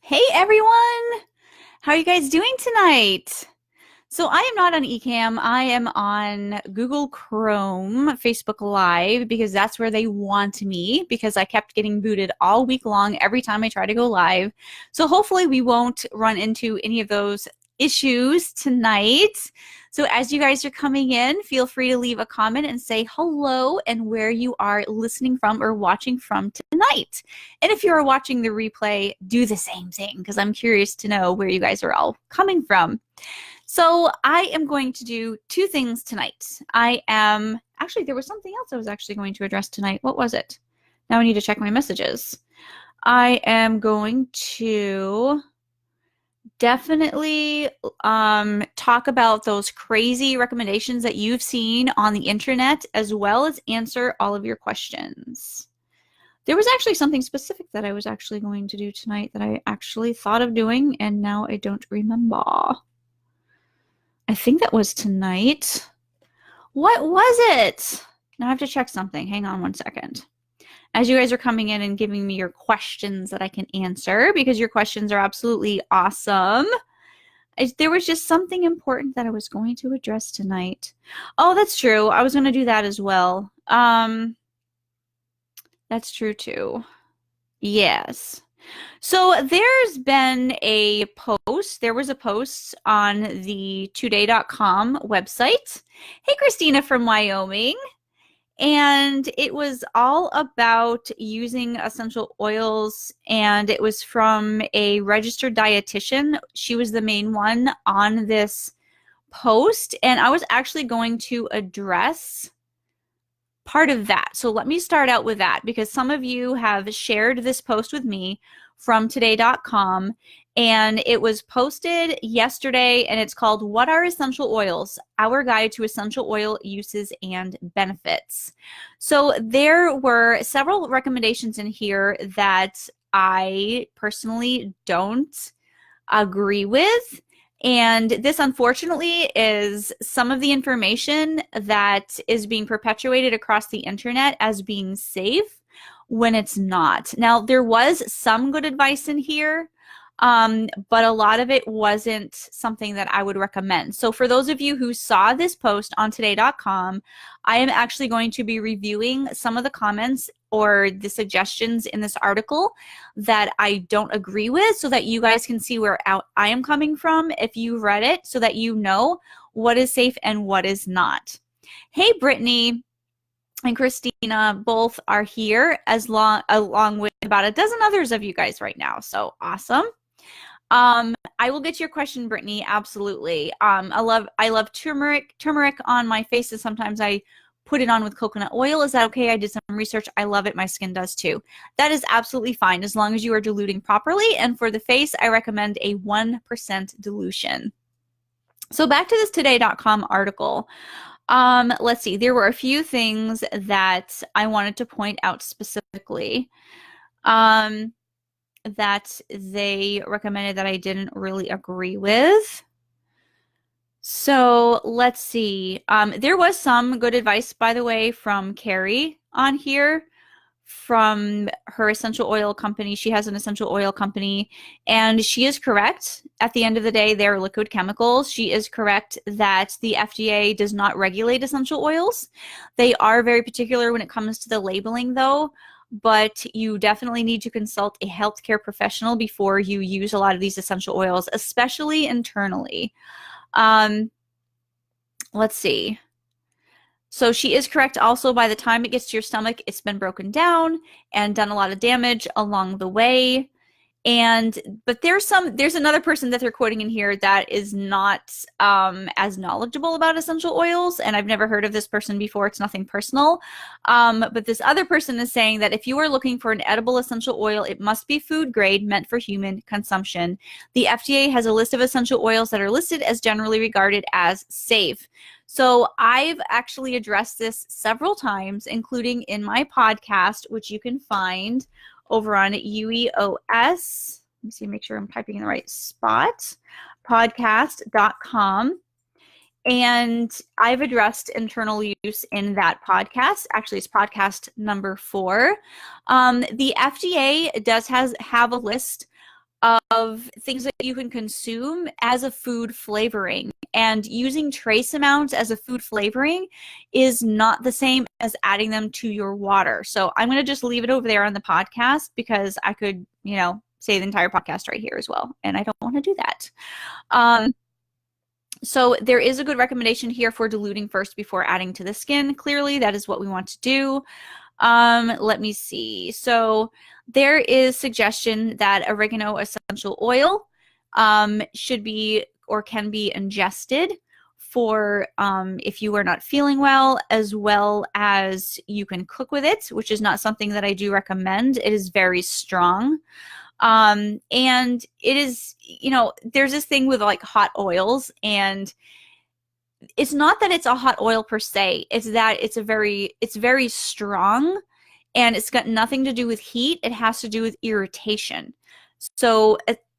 Hey everyone! How are you guys doing tonight? So I am not on Ecamm. I am on Google Chrome, Facebook Live, because that's where they want me, because I kept getting booted all week long every time I try to go live. So hopefully we won't run into any of those issues tonight. So as you guys are coming in, feel free to leave a comment and say hello and where you are listening from or watching from tonight. And if you are watching the replay, do the same thing, because I'm curious to know where you guys are all coming from. So I am going to do two things tonight. Actually, there was something else I was actually going to address tonight. What was it? Now I need to check my messages. I am going to definitely talk about those crazy recommendations that you've seen on the internet, as well as answer all of your questions. There was actually something specific that I was actually going to do tonight that I actually thought of doing, and now I don't remember. I think that was tonight. What was it? Now I have to check something. Hang on one second. As you guys are coming in and giving me your questions that I can answer, because your questions are absolutely awesome. There was just something important that I was going to address tonight. Oh, that's true. I was going to do that as well. That's true too. Yes. So there's been a post. There was a post on the today.com website. Hey, Christina from Wyoming. And it was all about using essential oils, and it was from a registered dietitian. She was the main one on this post, and I was actually going to address part of that. So let me start out with that, because some of you have shared this post with me from today.com, and it was posted yesterday, and it's called "What are essential oils? Our guide to essential oil uses and benefits." So there were several recommendations in here that I personally don't agree with. And this, unfortunately, is some of the information that is being perpetuated across the internet as being safe when it's not. Now, there was some good advice in here, but a lot of it wasn't something that I would recommend. So for those of you who saw this post on today.com, I am actually going to be reviewing some of the comments or the suggestions in this article that I don't agree with, so that you guys can see where I am coming from if you read it, so that you know what is safe and what is not. Hey, Brittany and Christina both are here, along with about a dozen others of you guys right now. So awesome. I will get to your question, Brittany. Absolutely. I love turmeric on my face, and sometimes I put it on with coconut oil. Is that okay? I did some research. I love it. My skin does too. That is absolutely fine, as long as you are diluting properly. And for the face, I recommend a 1% dilution. So back to this today.com article. Let's see. There were a few things that I wanted to point out specifically. That they recommended that I didn't really agree with. So let's see. There was some good advice, by the way, from Carrie on here, from her essential oil company. She has an essential oil company, and she is correct. At the end of the day, they're liquid chemicals. She is correct that the FDA does not regulate essential oils. They are very particular when it comes to the labeling, though. But you definitely need to consult a healthcare professional before you use a lot of these essential oils, especially internally. Let's see. So she is correct also. By the time it gets to your stomach, it's been broken down and done a lot of damage along the way. But there's another person that they're quoting in here that is not as knowledgeable about essential oils, and I've never heard of this person before. It's nothing personal. But this other person is saying that if you are looking for an edible essential oil, it must be food grade, meant for human consumption. The FDA has a list of essential oils that are listed as generally regarded as safe. So I've actually addressed this several times, including in my podcast, which you can find over on UEOS. Let me see, make sure I'm typing in the right spot. Podcast.com. And I've addressed internal use in that podcast. Actually, it's podcast number 4. The FDA does have a list of things that you can consume as a food flavoring. And using trace amounts as a food flavoring is not the same as adding them to your water. So I'm going to just leave it over there on the podcast because I could, say the entire podcast right here as well. And I don't want to do that. So there is a good recommendation here for diluting first before adding to the skin. Clearly, that is what we want to do. Let me see. So there is suggestion that oregano essential oil should be or can be ingested for if you are not feeling well, as well as you can cook with it, which is not something that I do recommend. It is very strong. And it is, there's this thing with like hot oils, and it's not that it's a hot oil per se, it's that it's very strong, and it's got nothing to do with heat. It has to do with irritation. So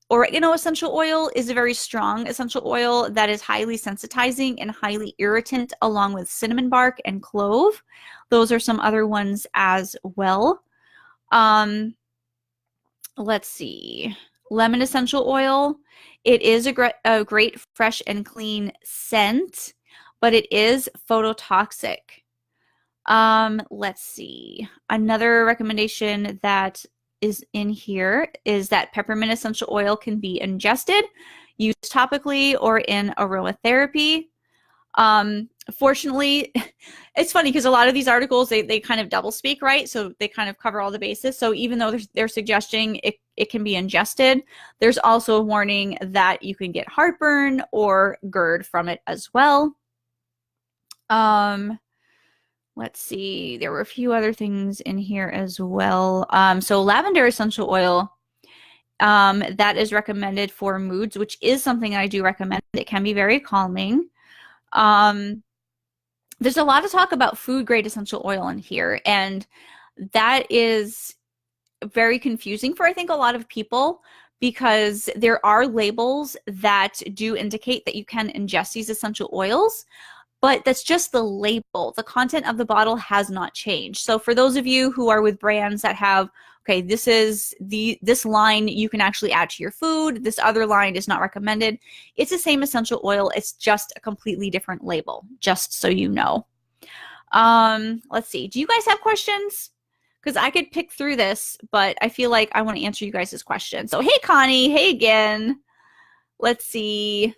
oregano essential oil is a very strong essential oil that is highly sensitizing and highly irritant, along with cinnamon bark and clove. Those are some other ones as well. Let's see. Lemon essential oil. It is a great fresh and clean scent, but it is phototoxic. Let's see. Another recommendation that is in here is that peppermint essential oil can be ingested, used topically, or in aromatherapy. Fortunately, it's funny because a lot of these articles, they kind of double speak, right? So they kind of cover all the bases. So even though they're suggesting it can be ingested, there's also a warning that you can get heartburn or GERD from it as well. Let's see. There were a few other things in here as well. So lavender essential oil, that is recommended for moods, which is something I do recommend. It can be very calming. There's a lot of talk about food grade essential oil in here, and that is very confusing for, I think, a lot of people, because there are labels that do indicate that you can ingest these essential oils, but that's just the label. The content of the bottle has not changed. So for those of you who are with brands that have, okay, this line you can actually add to your food, this other line is not recommended, it's the same essential oil, it's just a completely different label, just so you know. Let's see. Do you guys have questions? Because I could pick through this, but I feel like I want to answer you guys' questions. So hey, Connie. Hey again. Let's see.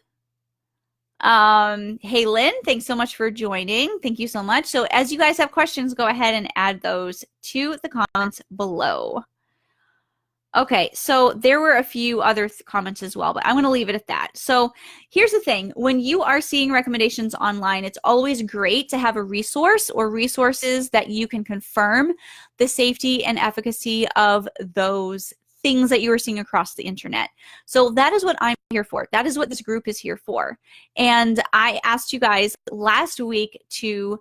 Hey, Lynn, thanks so much for joining. Thank you so much. So as you guys have questions, go ahead and add those to the comments below. Okay, so there were a few other comments as well, but I'm going to leave it at that. So here's the thing. When you are seeing recommendations online, it's always great to have a resource or resources that you can confirm the safety and efficacy of those things that you are seeing across the internet. So that is what I'm here for. That is what this group is here for. And I asked you guys last week to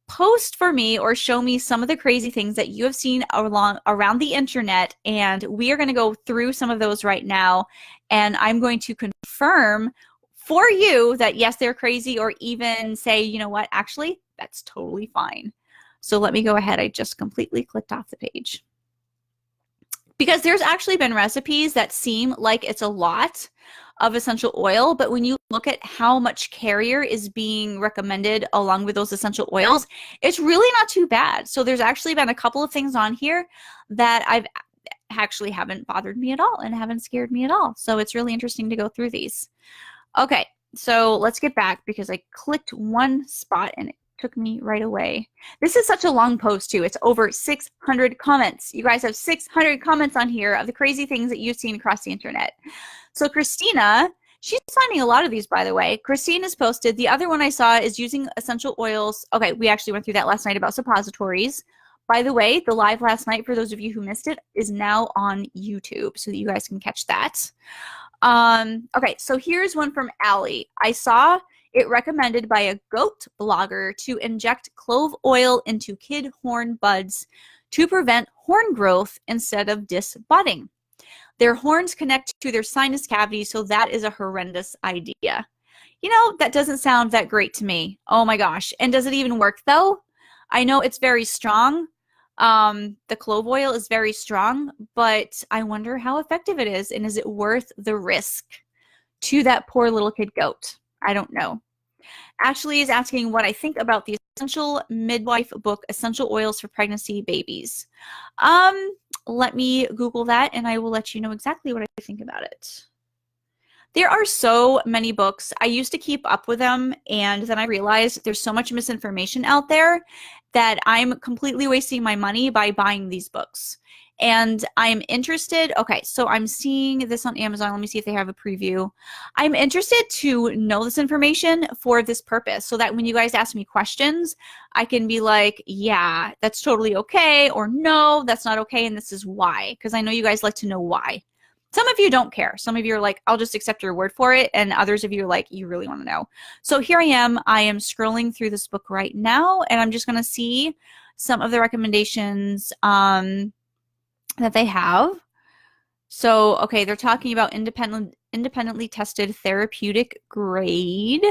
post for me or show me some of the crazy things that you have seen around the internet, and we are going to go through some of those right now, and I'm going to confirm for you that yes, they're crazy, or even say, you know what, actually that's totally fine. So let me go ahead. I just completely clicked off the page, because there's actually been recipes that seem like it's a lot of essential oil, but when you look at how much carrier is being recommended along with those essential oils, it's really not too bad. So there's actually been a couple of things on here that haven't bothered me at all and haven't scared me at all. So it's really interesting to go through these. Okay, so let's get back, because I clicked one spot and it took me right away. This is such a long post too. It's over 600 comments. You guys have 600 comments on here of the crazy things that you've seen across the internet. So Christina, she's finding a lot of these, by the way. Christina's posted. The other one I saw is using essential oils. Okay, we actually went through that last night about suppositories. By the way, the live last night, for those of you who missed it, is now on YouTube, so that you guys can catch that. Okay, so here's one from Allie. I saw it recommended by a goat blogger to inject clove oil into kid horn buds to prevent horn growth instead of disbudding. Their horns connect to their sinus cavity, so that is a horrendous idea. You know, that doesn't sound that great to me. Oh my gosh. And does it even work though? I know it's very strong, The clove oil is very strong, but I wonder how effective it is, and is it worth the risk to that poor little kid goat? I don't know. Ashley is asking what I think about the Essential Midwife book, Essential Oils for Pregnancy Babies. Let me Google that, and I will let you know exactly what I think about it. There are so many books. I used to keep up with them, and then I realized there's so much misinformation out there that I'm completely wasting my money by buying these books. And I'm interested. Okay, so I'm seeing this on Amazon. Let me see if they have a preview. I'm interested to know this information for this purpose so that when you guys ask me questions, I can be like, yeah, that's totally okay, or no, that's not okay, and this is why. Because I know you guys like to know why. Some of you don't care. Some of you are like, I'll just accept your word for it. And others of you are like, you really want to know. So here I am. I am scrolling through this book right now, and I'm just going to see some of the recommendations that they have. So, okay, they're talking about independently tested therapeutic grade,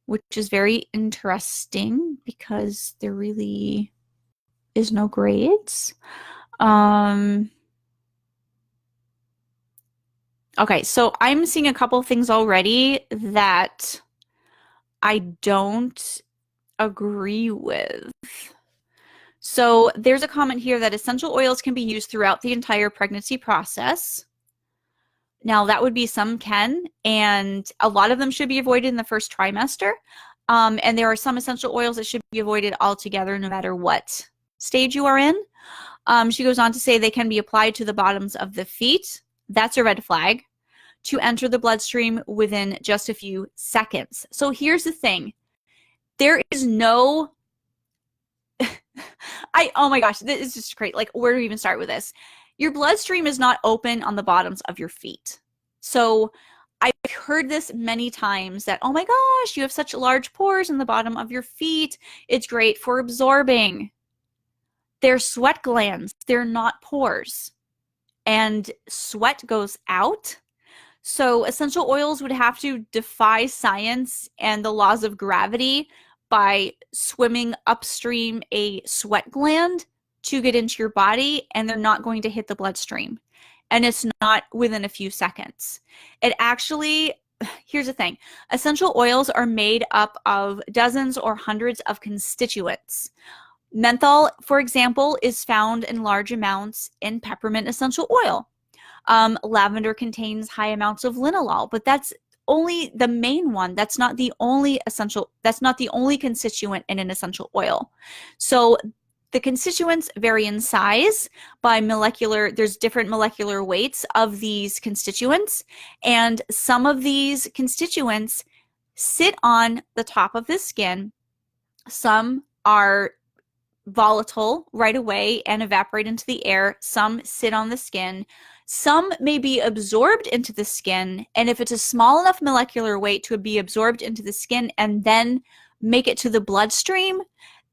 which is very interesting because there really is no grades. Okay, so I'm seeing a couple things already that I don't agree with. So there's a comment here that essential oils can be used throughout the entire pregnancy process. Now that would be some can, and a lot of them should be avoided in the first trimester. And there are some essential oils that should be avoided altogether no matter what stage you are in. She goes on to say they can be applied to the bottoms of the feet. That's a red flag. To enter the bloodstream within just a few seconds. So here's the thing. There is no, oh my gosh, this is just great. Like, where do we even start with this? Your bloodstream is not open on the bottoms of your feet. So I've heard this many times that, oh my gosh, you have such large pores in the bottom of your feet. It's great for absorbing. They're sweat glands. They're not pores. And sweat goes out. So essential oils would have to defy science and the laws of gravity by swimming upstream a sweat gland to get into your body, and they're not going to hit the bloodstream. And it's not within a few seconds. It actually, here's the thing, essential oils are made up of dozens or hundreds of constituents. Menthol, for example, is found in large amounts in peppermint essential oil. Lavender contains high amounts of linalool, but that's only the main one. That's not the only constituent in an essential oil. So the constituents vary in size by there's different molecular weights of these constituents, and some of these constituents sit on the top of the skin. Some are volatile right away and evaporate into the air. Some sit on the skin. Some may be absorbed into the skin, and if it's a small enough molecular weight to be absorbed into the skin and then make it to the bloodstream,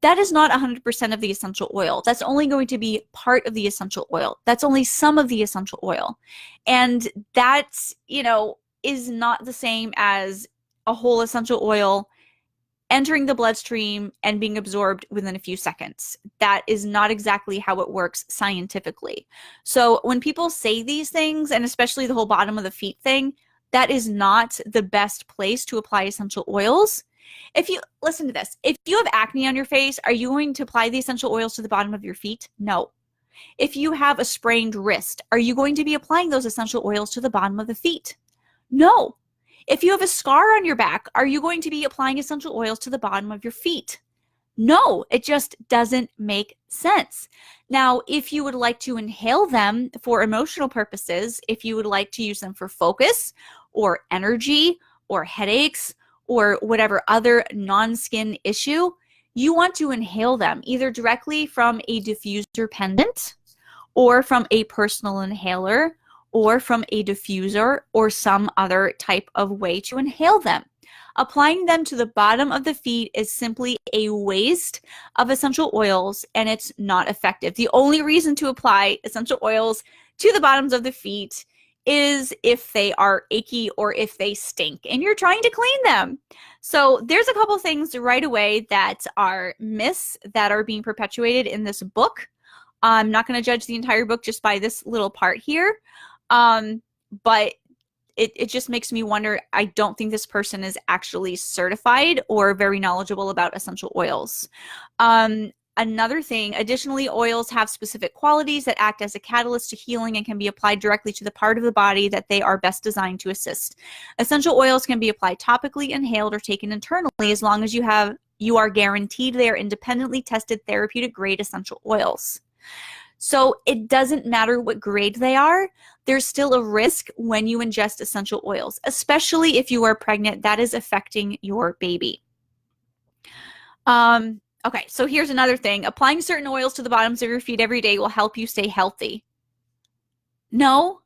that is not 100% of the essential oil. That's only going to be part of the essential oil. That's only some of the essential oil. And that, is not the same as a whole essential oil entering the bloodstream and being absorbed within a few seconds. That is not exactly how it works scientifically. So when people say these things, and especially the whole bottom of the feet thing, that is not the best place to apply essential oils. Listen to this, if you have acne on your face, are you going to apply the essential oils to the bottom of your feet? No. If you have a sprained wrist, are you going to be applying those essential oils to the bottom of the feet? No. If you have a scar on your back, are you going to be applying essential oils to the bottom of your feet? No, it just doesn't make sense. Now, if you would like to inhale them for emotional purposes, if you would like to use them for focus or energy or headaches or whatever other non-skin issue, you want to inhale them either directly from a diffuser pendant or from a personal inhaler or from a diffuser or some other type of way to inhale them. Applying them to the bottom of the feet is simply a waste of essential oils, and it's not effective. The only reason to apply essential oils to the bottoms of the feet is if they are achy or if they stink and you're trying to clean them. So there's a couple things right away that are myths that are being perpetuated in this book. I'm not going to judge the entire book just by this little part here. But it just makes me wonder. I don't think this person is actually certified or very knowledgeable about essential oils. Another thing, additionally, oils have specific qualities that act as a catalyst to healing and can be applied directly to the part of the body that they are best designed to assist. Essential oils can be applied topically, inhaled, or taken internally as long as you are guaranteed they are independently tested therapeutic grade essential oils. So it doesn't matter what grade they are, there's still a risk when you ingest essential oils, especially if you are pregnant. That is affecting your baby. Okay, so here's another thing. Applying certain oils to the bottoms of your feet every day will help you stay healthy. No.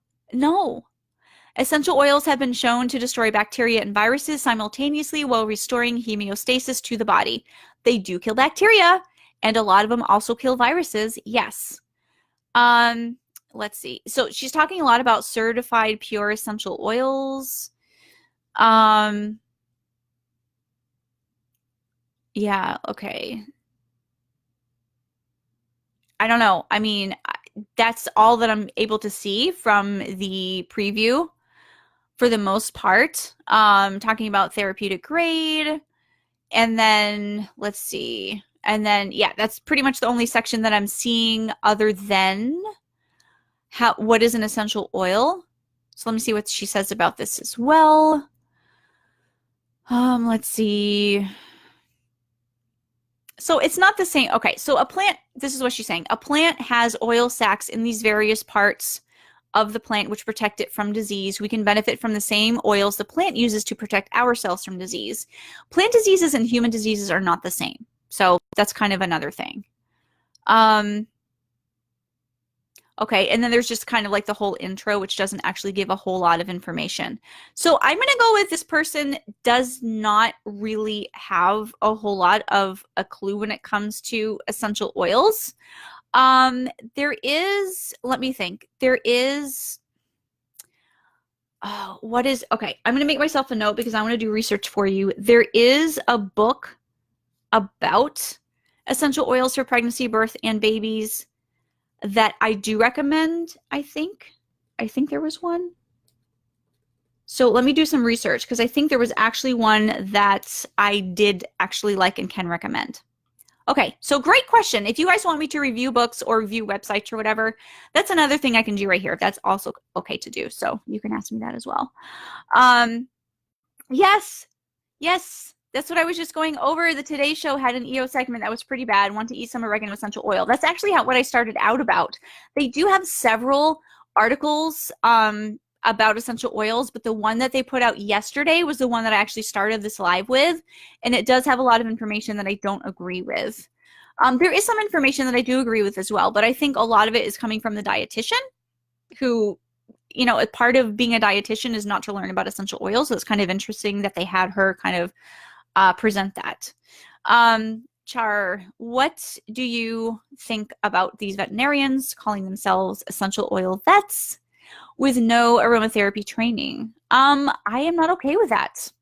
Essential oils have been shown to destroy bacteria and viruses simultaneously while restoring homeostasis to the body. They do kill bacteria, and a lot of them also kill viruses, yes. Let's see. So she's talking a lot about certified pure essential oils. Yeah, okay. I don't know. I mean, that's all that I'm able to see from the preview for the most part. Talking about therapeutic grade. And then, let's see. And then, yeah, that's pretty much the only section that I'm seeing other than what is an essential oil. So let me see what she says about this as well. Let's see. So it's not the same. Okay, so a plant, this is what she's saying. A plant has oil sacs in these various parts of the plant which protect it from disease. We can benefit from the same oils the plant uses to protect ourselves from disease. Plant diseases and human diseases are not the same. So that's kind of another thing. Okay, and then there's just kind of like the whole intro, which doesn't actually give a whole lot of information. So I'm going to go with this person does not really have a whole lot of a clue when it comes to essential oils. There is, let me think, there is, okay, I'm going to make myself a note because I want to do research for you. There is a book about essential oils for pregnancy, birth, and babies that I do recommend, I think there was one. So let me do some research because I think there was actually one that I did actually like and can recommend. Okay, so great question. If you guys want me to review books or review websites or whatever, that's another thing I can do right here. That's also okay to do. So you can ask me that as well. Yes, that's what I was just going over. The Today Show had an EO segment that was pretty bad. Want to eat some oregano essential oil. That's actually what I started out about. They do have several articles about essential oils, but the one that they put out yesterday was the one that I actually started this live with, and it does have a lot of information that I don't agree with. There is some information that I do agree with as well, but I think a lot of it is coming from the dietitian who, you know, a part of being a dietitian is not to learn about essential oils, so it's kind of interesting that they had her kind of present that. Char, what do you think about these veterinarians calling themselves essential oil vets with no aromatherapy training? I am not okay with that.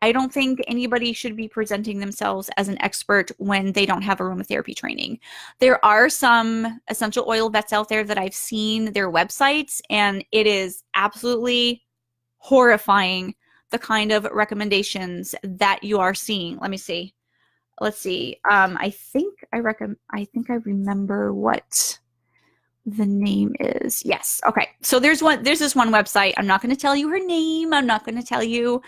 I don't think anybody should be presenting themselves as an expert when they don't have aromatherapy training. There are some essential oil vets out there that I've seen their websites, and it is absolutely horrifying the kind of recommendations that you are seeing. Let me see. Let's see. I think I remember what the name is. Yes. Okay. So there's this one website. I'm not going to tell you her name. I'm not going to tell you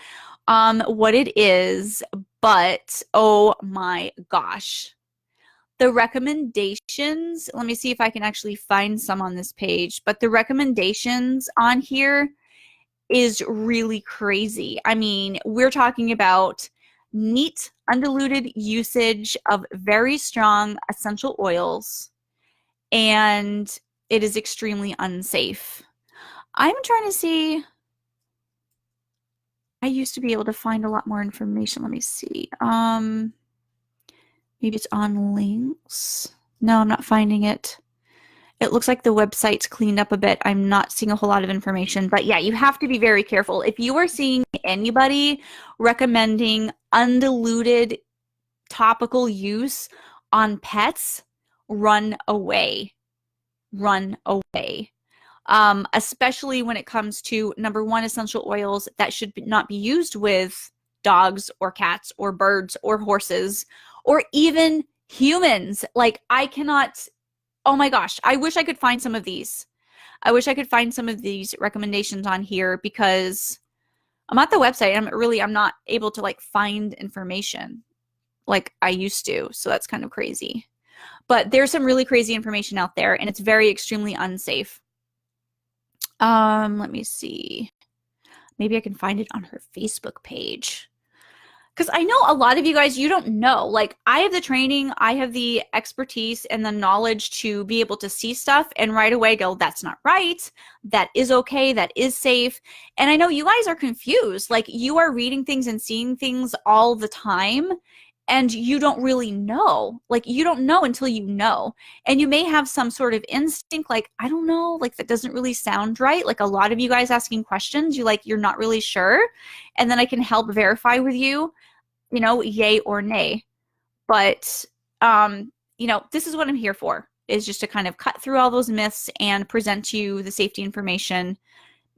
what it is, but oh my gosh. The recommendations, let me see if I can actually find some on this page, but the recommendations on here is really crazy. I mean, we're talking about neat, undiluted usage of very strong essential oils, and it is extremely unsafe. I'm trying to see. I used to be able to find a lot more information. Let me see. Maybe it's on links. No, I'm not finding it. It looks like the website's cleaned up a bit. I'm not seeing a whole lot of information, but yeah, you have to be very careful. If you are seeing anybody recommending undiluted topical use on pets, run away. Run away. Especially when it comes to number one, essential oils that should not be used with dogs or cats or birds or horses or even humans. Like, I cannot, oh my gosh, I wish I could find some of these. I wish I could find some of these recommendations on here because I'm at the website. I'm not able to like find information like I used to. So that's kind of crazy. But there's some really crazy information out there and it's very extremely unsafe. Let me see. Maybe I can find it on her Facebook page. Because I know a lot of you guys, you don't know. Like, I have the training, I have the expertise and the knowledge to be able to see stuff and right away go, that's not right. That is okay. That is safe. And I know you guys are confused. Like, you are reading things and seeing things all the time and you don't really know. Like, you don't know until you know. And you may have some sort of instinct, like, I don't know, like, that doesn't really sound right. Like, a lot of you guys asking questions, you're not really sure. And then I can help verify with you, yay or nay. But, this is what I'm here for, is just to kind of cut through all those myths and present to you the safety information,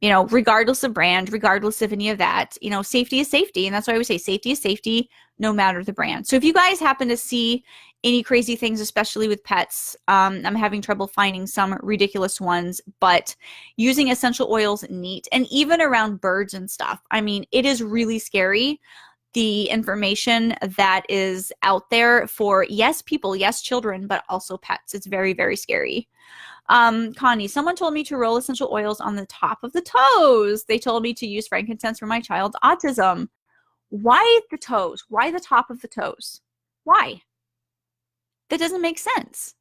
regardless of brand, regardless of any of that. Safety is safety. And that's why I always say safety is safety, no matter the brand. So if you guys happen to see any crazy things, especially with pets, I'm having trouble finding some ridiculous ones, but using essential oils neat, and even around birds and stuff. I mean, it is really scary, the information that is out there for, yes, people, yes, children, but also pets. It's very, very scary. Connie, someone told me to roll essential oils on the top of the toes. They told me to use frankincense for my child's autism. Why the toes? Why the top of the toes? Why? That doesn't make sense.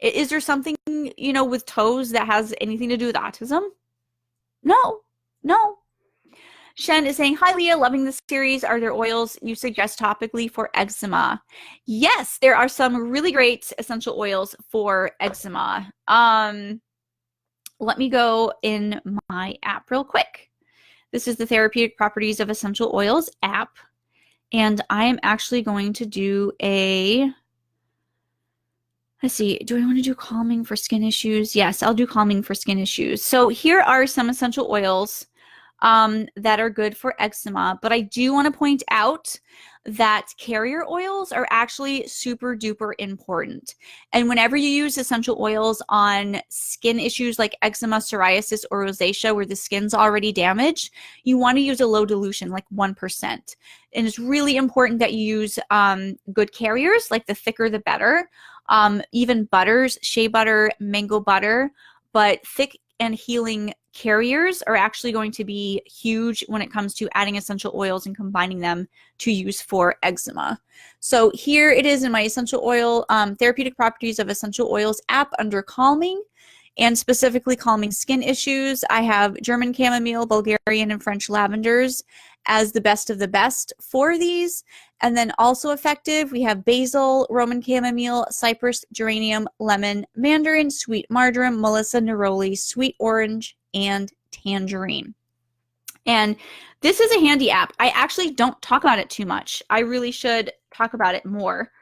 Is there something, with toes that has anything to do with autism? No. Shen is saying, hi, Leah, loving this series. Are there oils you suggest topically for eczema? Yes, there are some really great essential oils for eczema. Let me go in my app real quick. This is the Therapeutic Properties of Essential Oils app. And I am actually going to do let's see, do I want to do calming for skin issues? Yes, I'll do calming for skin issues. So here are some essential oils that are good for eczema. But I do want to point out that carrier oils are actually super duper important. And whenever you use essential oils on skin issues like eczema, psoriasis, or rosacea, where the skin's already damaged, you want to use a low dilution, like 1%. And it's really important that you use good carriers, like the thicker the better. Even butters, shea butter, mango butter, but thick and healing carriers are actually going to be huge when it comes to adding essential oils and combining them to use for eczema. So here it is in my essential oil, Therapeutic Properties of Essential Oils app under calming, and specifically calming skin issues. I have German chamomile, Bulgarian, and French lavenders as the best of the best for these. And then also effective, we have basil, Roman chamomile, cypress, geranium, lemon, mandarin, sweet marjoram, melissa, neroli, sweet orange, and tangerine. And this is a handy app. I actually don't talk about it too much. I really should talk about it more.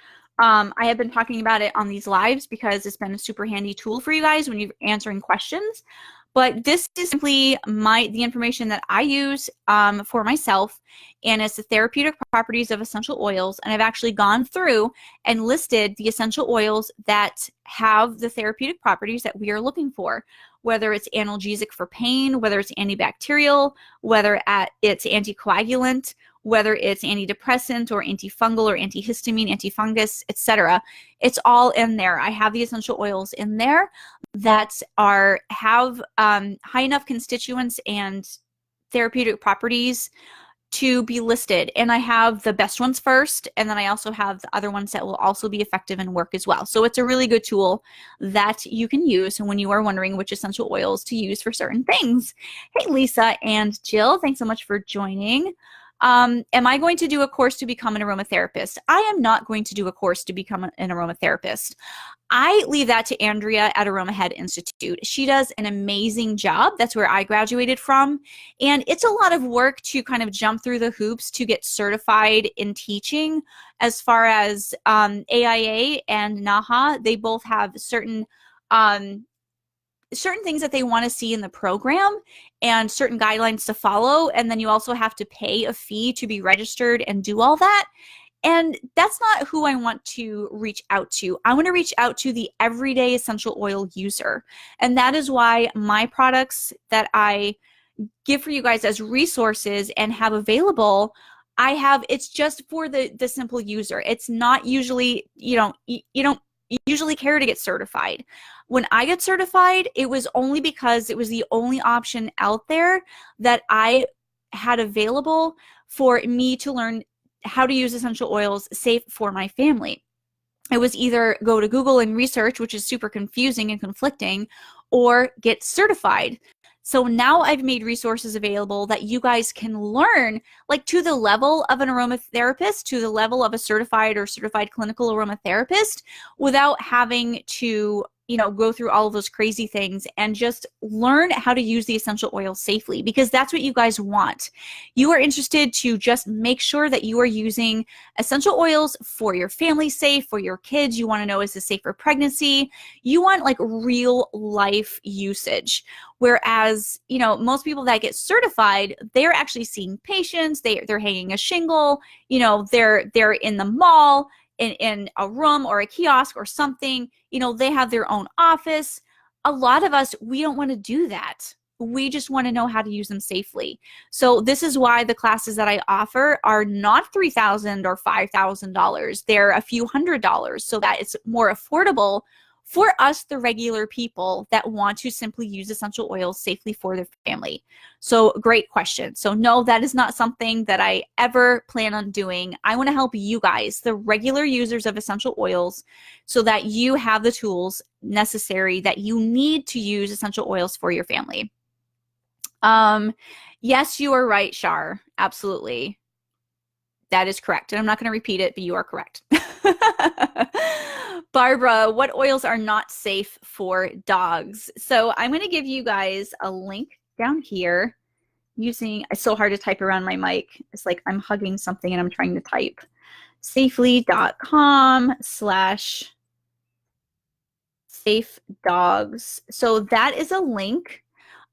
I have been talking about it on these lives because it's been a super handy tool for you guys when you're answering questions. But this is simply the information that I use for myself, and it's the Therapeutic Properties of Essential Oils. And I've actually gone through and listed the essential oils that have the therapeutic properties that we are looking for, whether it's analgesic for pain, whether it's antibacterial, whether it's anticoagulant, whether it's antidepressant or antifungal or antihistamine, antifungus, etc. It's all in there. I have the essential oils in there that have high enough constituents and therapeutic properties to be listed. And I have the best ones first, and then I also have the other ones that will also be effective and work as well. So it's a really good tool that you can use when you are wondering which essential oils to use for certain things. Hey, Lisa and Jill, thanks so much for joining. Am I going to do a course to become an aromatherapist? I am not going to do a course to become an aromatherapist. I leave that to Andrea at Aroma Head Institute. She does an amazing job. That's where I graduated from. And it's a lot of work to kind of jump through the hoops to get certified in teaching. As far as AIA and NAHA, they both have certain things that they want to see in the program and certain guidelines to follow. And then you also have to pay a fee to be registered and do all that. And that's not who I want to reach out to. I want to reach out to the everyday essential oil user. And that is why my products that I give for you guys as resources and have available, it's just for the simple user. It's not usually, you don't usually care to get certified. When I get certified, it was only because it was the only option out there that I had available for me to learn how to use essential oils safe for my family. It was either go to Google and research, which is super confusing and conflicting, or get certified. So now I've made resources available that you guys can learn, like to the level of an aromatherapist, to the level of a certified or certified clinical aromatherapist, without having to go through all of those crazy things, and just learn how to use the essential oil safely, because that's what you guys want. You are interested to just make sure that you are using essential oils for your family safe, for your kids. You want to know, is this safe for pregnancy? You want like real life usage. Whereas, most people that get certified, they're actually seeing patients, they're hanging a shingle, they're in the mall, in a room or a kiosk or something, they have their own office. A lot of us, we don't want to do that. We just want to know how to use them safely. So this is why the classes that I offer are not $3,000 or $5,000. They're a few $100s, so that it's more affordable for us, the regular people that want to simply use essential oils safely for their family. So great question. So no, that is not something that I ever plan on doing. I want to help you guys, the regular users of essential oils, so that you have the tools necessary that you need to use essential oils for your family. Yes, you are right, Shar. Absolutely. That is correct. And I'm not going to repeat it, but you are correct. Barbara, what oils are not safe for dogs? So I'm going to give you guys a link down here using, it's so hard to type around my mic. It's like I'm hugging something and I'm trying to type. Safely.com/safe dogs. So that is a link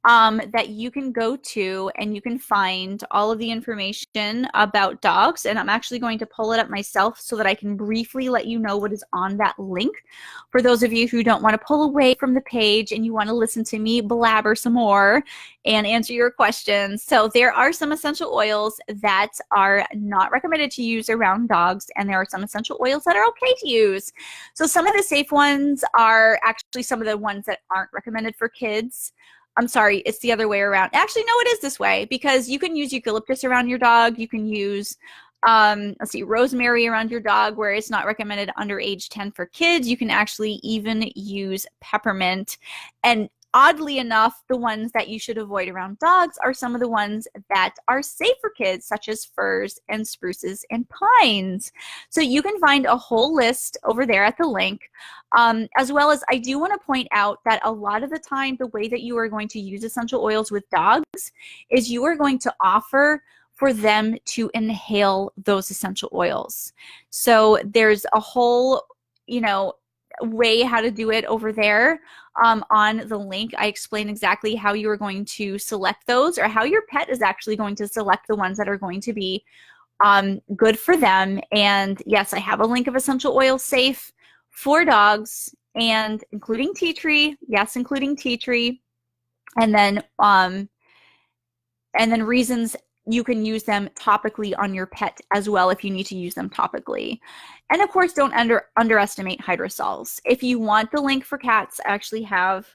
that you can go to, and you can find all of the information about dogs. And I'm actually going to pull it up myself so that I can briefly let you know what is on that link. For those of you who don't want to pull away from the page and you want to listen to me blabber some more and answer your questions. So there are some essential oils that are not recommended to use around dogs, and there are some essential oils that are okay to use. So some of the safe ones are actually some of the ones that aren't recommended for kids. I'm sorry, it's the other way around. Actually, no, it is this way, because you can use eucalyptus around your dog. You can use, rosemary around your dog, where it's not recommended under age 10 for kids. You can actually even use peppermint. And oddly enough, the ones that you should avoid around dogs are some of the ones that are safe for kids, such as firs and spruces and pines. So you can find a whole list over there at the link. As well as, I do want to point out that a lot of the time, the way that you are going to use essential oils with dogs is you are going to offer for them to inhale those essential oils. So there's a whole, way how to do it over there. On the link, I explain exactly how you are going to select those, or how your pet is actually going to select the ones that are going to be good for them. And yes, I have a link of essential oil safe for dogs, and including tea tree. Yes, including tea tree. And then reasons you can use them topically on your pet as well if you need to use them topically. And of course, don't underestimate hydrosols. If you want the link for cats, I actually have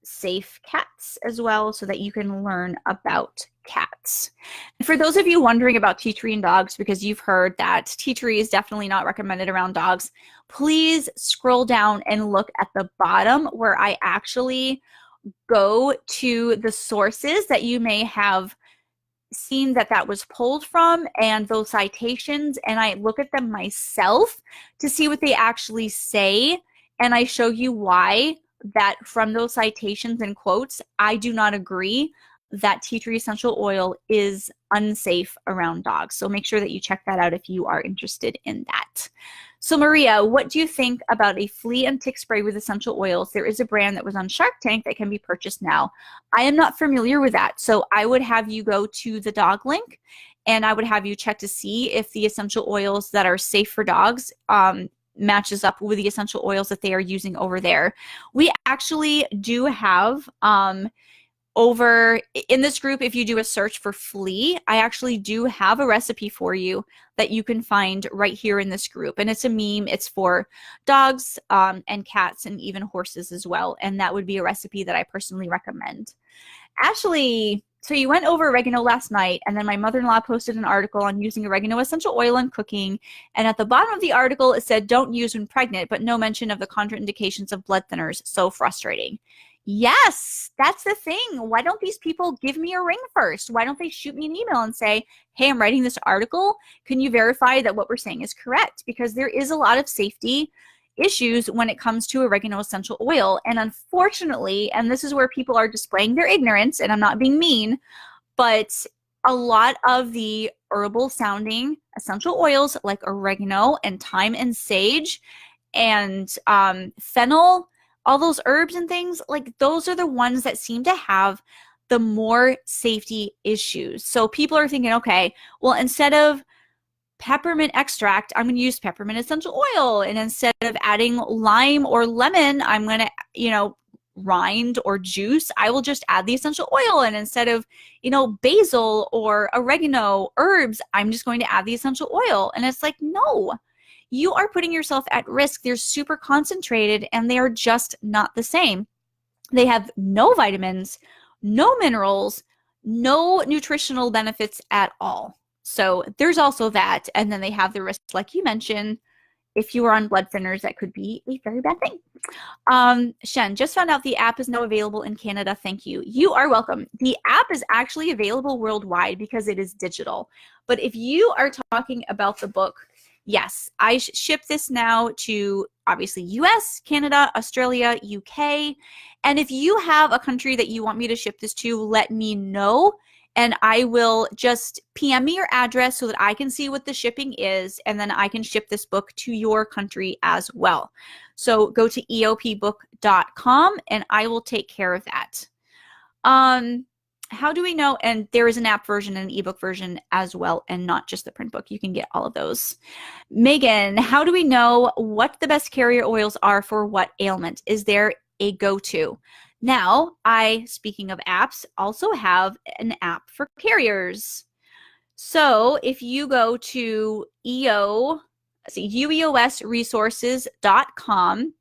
safe cats as well, so that you can learn about cats. And for those of you wondering about tea tree and dogs, because you've heard that tea tree is definitely not recommended around dogs, please scroll down and look at the bottom, where I actually go to the sources that you may have seen that that was pulled from and those citations, and I look at them myself to see what they actually say, and I show you why that from those citations and quotes, I do not agree that tea tree essential oil is unsafe around dogs. So make sure that you check that out if you are interested in that. So Maria, what do you think about a flea and tick spray with essential oils? There is a brand that was on Shark Tank that can be purchased now. I am not familiar with that. So I would have you go to the dog link and I would have you check to see if the essential oils that are safe for dogs matches up with the essential oils that they are using over there. We actually do have over in this group, if you do a search for flea, I actually do have a recipe for you that you can find right here in this group. And it's a meme. It's for dogs and cats and even horses as well. And that would be a recipe that I personally recommend. Ashley, so you went over oregano last night, and then my mother-in-law posted an article on using oregano essential oil in cooking. And at the bottom of the article, it said, don't use when pregnant, but no mention of the contraindications of blood thinners. So frustrating. Yes, that's the thing. Why don't these people give me a ring first? Why don't they shoot me an email and say, hey, I'm writing this article. Can you verify that what we're saying is correct? Because there is a lot of safety issues when it comes to oregano essential oil. And unfortunately, and this is where people are displaying their ignorance, and I'm not being mean, but a lot of the herbal sounding essential oils like oregano and thyme and sage and fennel, all those herbs and things, like those are the ones that seem to have the more safety issues. So people are thinking, okay, well, instead of peppermint extract, I'm going to use peppermint essential oil. And instead of adding lime or lemon, I'm going to, rind or juice, I will just add the essential oil. And instead of, basil or oregano herbs, I'm just going to add the essential oil. And it's like, no, you are putting yourself at risk. They're super concentrated and they are just not the same. They have no vitamins, no minerals, no nutritional benefits at all. So there's also that. And then they have the risk, like you mentioned, if you are on blood thinners, that could be a very bad thing. Shen, just found out the app is now available in Canada. Thank you. You are welcome. The app is actually available worldwide because it is digital. But if you are talking about the book, yes, I ship this now to obviously US, Canada, Australia, UK. And if you have a country that you want me to ship this to, let me know. And I will just PM me your address so that I can see what the shipping is. And then I can ship this book to your country as well. So go to eopbook.com and I will take care of that. How do we know? And there is an app version and an ebook version as well, and not just the print book. You can get all of those. Megan, how do we know what the best carrier oils are for what ailment? Is there a go-to? Now, speaking of apps, also have an app for carriers. So if you go to ueosresources.com,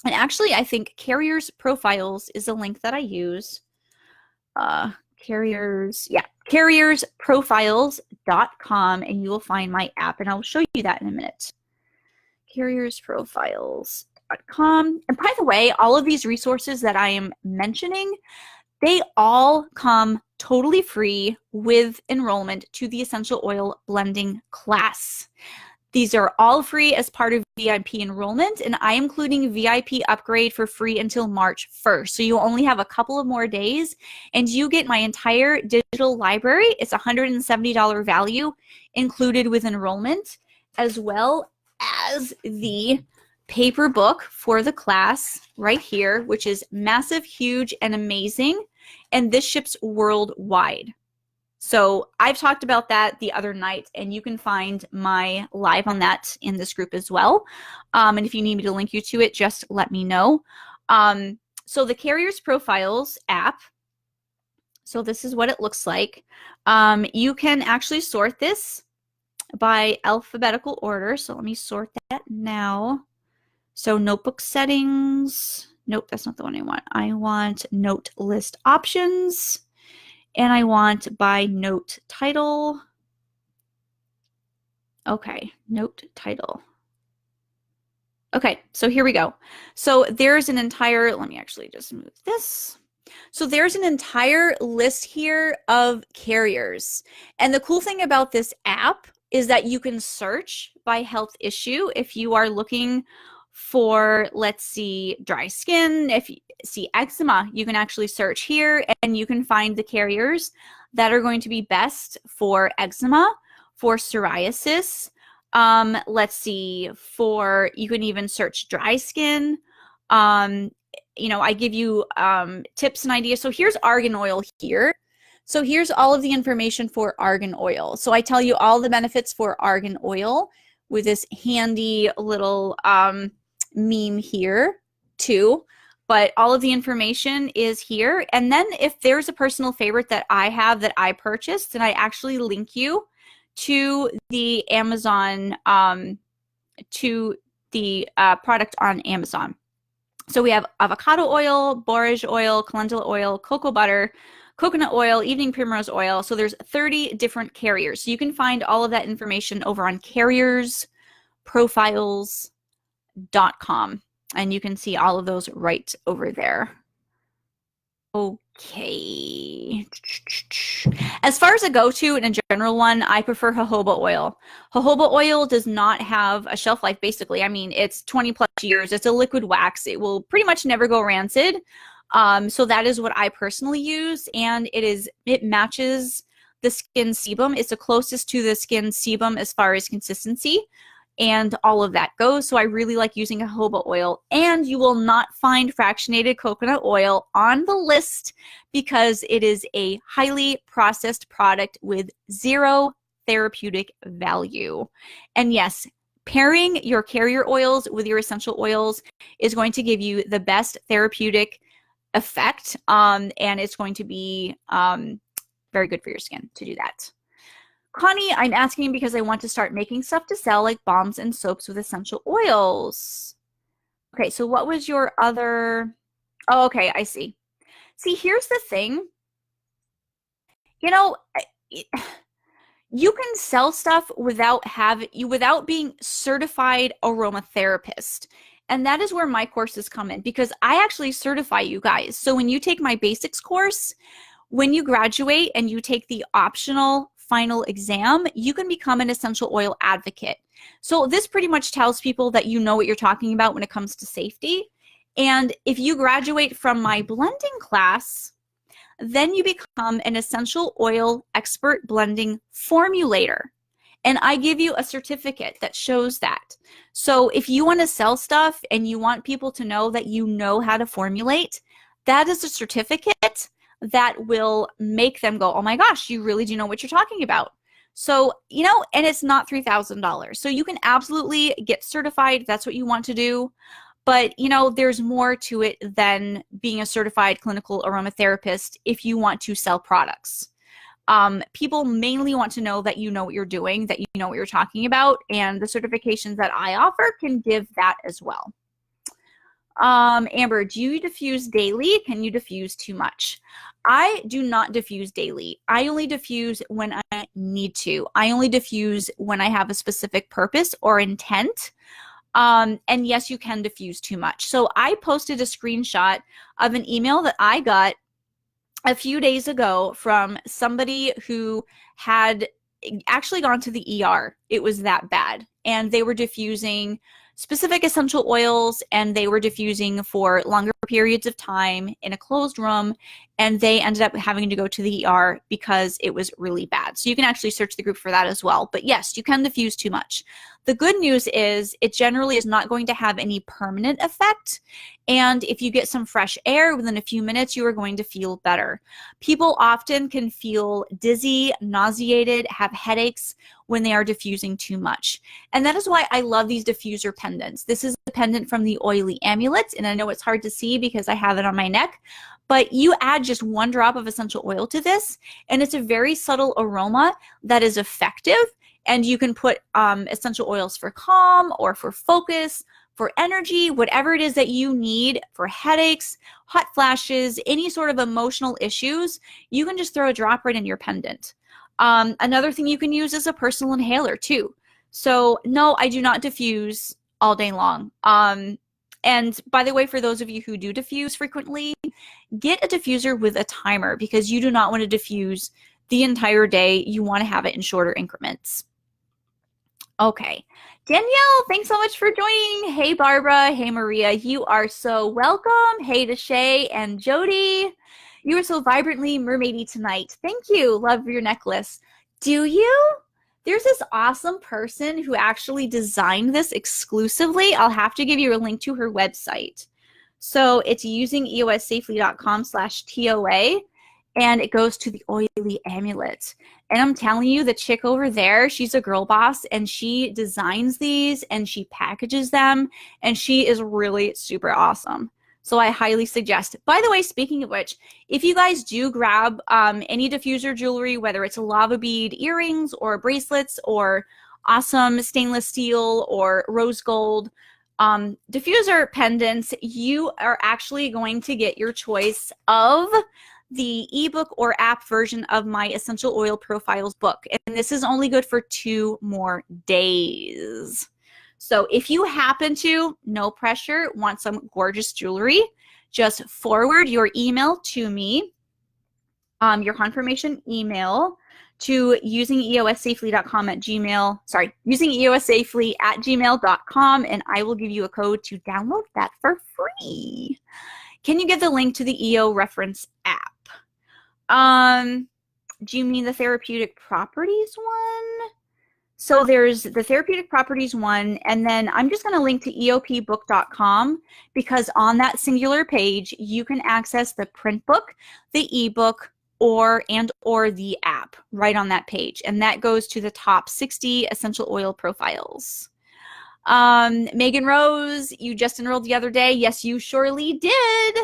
and actually I think Carriers Profiles is a link that I use. carriersprofiles.com, and you will find my app, and I'll show you that in a minute. carriersprofiles.com. And by the way, all of these resources that I am mentioning, they all come totally free with enrollment to the essential oil blending class. These are all free as part of VIP enrollment, and I am including VIP upgrade for free until March 1st. So you only have a couple of more days, and you get my entire digital library. It's $170 value included with enrollment, as well as the paper book for the class right here, which is massive, huge, and amazing. And this ships worldwide. So I've talked about that the other night, and you can find my live on that in this group as well. And if you need me to link you to it, just let me know. So the Carriers Profiles app, so this is what it looks like. You can actually sort this by alphabetical order. So let me sort that now. So notebook settings. Nope, that's not the one I want. I want note list options. And I want by note title. Okay, note title. Okay, so here we go. So there's an entire, let me actually just move this. So there's an entire list here of carriers. And the cool thing about this app is that you can search by health issue if you are looking for, let's see, dry skin. If you see eczema, you can actually search here and you can find the carriers that are going to be best for eczema, for psoriasis. Let's see, you can even search dry skin. I give you tips and ideas. So here's argan oil here. So here's all of the information for argan oil. So I tell you all the benefits for argan oil with this handy little meme here too. But all of the information is here. And then if there's a personal favorite that I have that I purchased, then I actually link you to the Amazon, to the product on Amazon. So we have avocado oil, borage oil, calendula oil, cocoa butter, coconut oil, evening primrose oil. So there's 30 different carriers. So you can find all of that information over on carriersprofiles.com. And you can see all of those right over there. Okay. As far as a go-to and a general one, I prefer jojoba oil. Jojoba oil does not have a shelf life, basically. I mean, it's 20 plus years. It's a liquid wax. It will pretty much never go rancid. So that is what I personally use, and it matches the skin sebum. It's the closest to the skin sebum as far as consistency and all of that goes. So I really like using jojoba oil, and you will not find fractionated coconut oil on the list because it is a highly processed product with zero therapeutic value. And yes, pairing your carrier oils with your essential oils is going to give you the best therapeutic effect, and it's going to be very good for your skin to do that. Connie, I'm asking because I want to start making stuff to sell, like balms and soaps with essential oils. Okay, so what was your other... Oh, okay, I see. See, here's the thing. You can sell stuff without being certified aromatherapist. And that is where my courses come in, because I actually certify you guys. So when you take my basics course, when you graduate and you take the optional final exam, you can become an essential oil advocate. So this pretty much tells people that you know what you're talking about when it comes to safety. And if you graduate from my blending class, then you become an essential oil expert blending formulator. And I give you a certificate that shows that. So if you want to sell stuff and you want people to know that you know how to formulate, that is a certificate that will make them go, oh my gosh, you really do know what you're talking about. So, and it's not $3,000. So you can absolutely get certified if that's what you want to do. But, there's more to it than being a certified clinical aromatherapist if you want to sell products. People mainly want to know that you know what you're doing, that you know what you're talking about, and the certifications that I offer can give that as well. Amber, do you diffuse daily? Can you diffuse too much? I do not diffuse daily. I only diffuse when I need to. I only diffuse when I have a specific purpose or intent. And yes, you can diffuse too much. So I posted a screenshot of an email that I got a few days ago from somebody who had actually gone to the ER. It was that bad. And they were diffusing specific essential oils, and they were diffusing for longer periods of time in a closed room, and they ended up having to go to the ER because it was really bad. So you can actually search the group for that as well. But yes, you can diffuse too much. The good news is it generally is not going to have any permanent effect. And if you get some fresh air within a few minutes, you are going to feel better. People often can feel dizzy, nauseated, have headaches when they are diffusing too much. And that is why I love these diffuser pendants. This is a pendant from the Oily Amulet, and I know it's hard to see because I have it on my neck, but you add just one drop of essential oil to this, and it's a very subtle aroma that is effective. And you can put essential oils for calm or for focus, for energy, whatever it is that you need for headaches, hot flashes, any sort of emotional issues, you can just throw a drop right in your pendant. Another thing you can use is a personal inhaler too. So no, I do not diffuse all day long. And by the way, for those of you who do diffuse frequently, get a diffuser with a timer because you do not want to diffuse the entire day. You want to have it in shorter increments. Okay. Danielle, thanks so much for joining. Hey, Barbara. Hey, Maria. You are so welcome. Hey to Shay and Jody. You are so vibrantly mermaidy tonight. Thank you. Love your necklace. Do you? There's this awesome person who actually designed this exclusively. I'll have to give you a link to her website. So it's using eossafely.com/TOA, and it goes to the oily amulet. And I'm telling you, the chick over there, she's a girl boss, and she designs these and she packages them, and she is really super awesome. So I highly suggest. By the way, speaking of which, if you guys do grab any diffuser jewelry, whether it's a lava bead earrings or bracelets or awesome stainless steel or rose gold diffuser pendants, you are actually going to get your choice of the ebook or app version of my Essential Oil Profiles book. And this is only good for 2 more days. So if you happen to, no pressure, want some gorgeous jewelry, just forward your email to me, your confirmation email to usingeossafely.com at Gmail, using eossafely@gmail.com, and I will give you a code to download that for free. Can you get the link to the EO reference app? Do you mean the therapeutic properties one? So there's the therapeutic properties one, and then I'm just going to link to eopbook.com because on that singular page, you can access the print book, the ebook, or the app right on that page. And that goes to the top 60 essential oil profiles. Megan Rose, you just enrolled the other day. Yes, you surely did.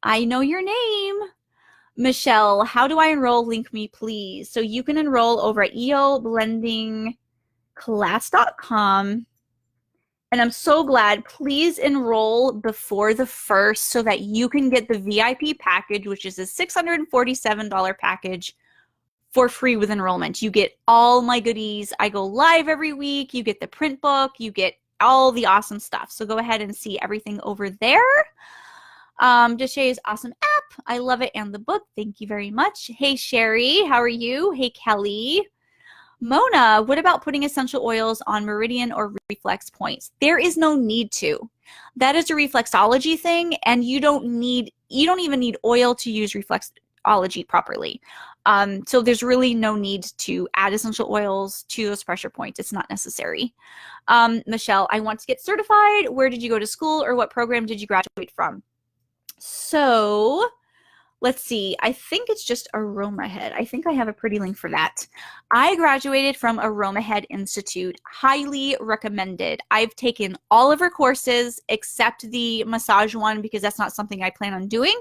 I know your name. Michelle, how do I enroll? Link me, please. So you can enroll over at eoblendingclass.com. And I'm so glad. Please enroll before the 1st so that you can get the VIP package, which is a $647 package, for free with enrollment. You get all my goodies. I go live every week. You get the print book. You get all the awesome stuff. So go ahead and see everything over there. Deshay's awesome app. I love it. And the book. Thank you very much. Hey, Sherry. How are you? Hey, Kelly. Mona, what about putting essential oils on meridian or reflex points? There is no need to. That is a reflexology thing, and you don't even need oil to use reflexology properly. So there's really no need to add essential oils to those pressure points. It's not necessary. Michelle, I want to get certified. Where did you go to school, or what program did you graduate from? So let's see. I think it's just AromaHead. I think I have a pretty link for that. I graduated from AromaHead Institute. Highly recommended. I've taken all of her courses except the massage one because that's not something I plan on doing.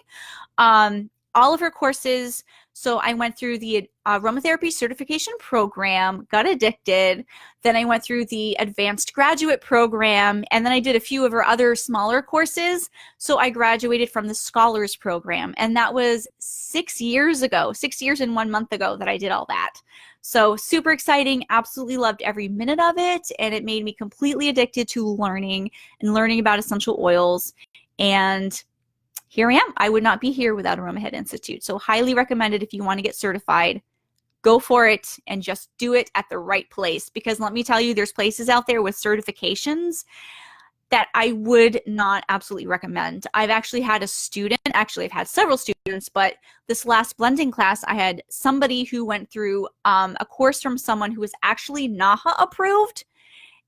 All of her courses. So I went through the aromatherapy certification program, got addicted. Then I went through the advanced graduate program, and then I did a few of her other smaller courses. So I graduated from the scholars program, and that was 6 years ago, 6 years and 1 month ago that I did all that. So super exciting. Absolutely loved every minute of it, and it made me completely addicted to learning about essential oils. And here I am. I would not be here without AromaHead Institute. So highly recommended if you want to get certified. Go for it and just do it at the right place. Because let me tell you, there's places out there with certifications that I would not absolutely recommend. I've actually had a student, actually I've had several students, but this last blending class, I had somebody who went through a course from someone who was actually NAHA approved.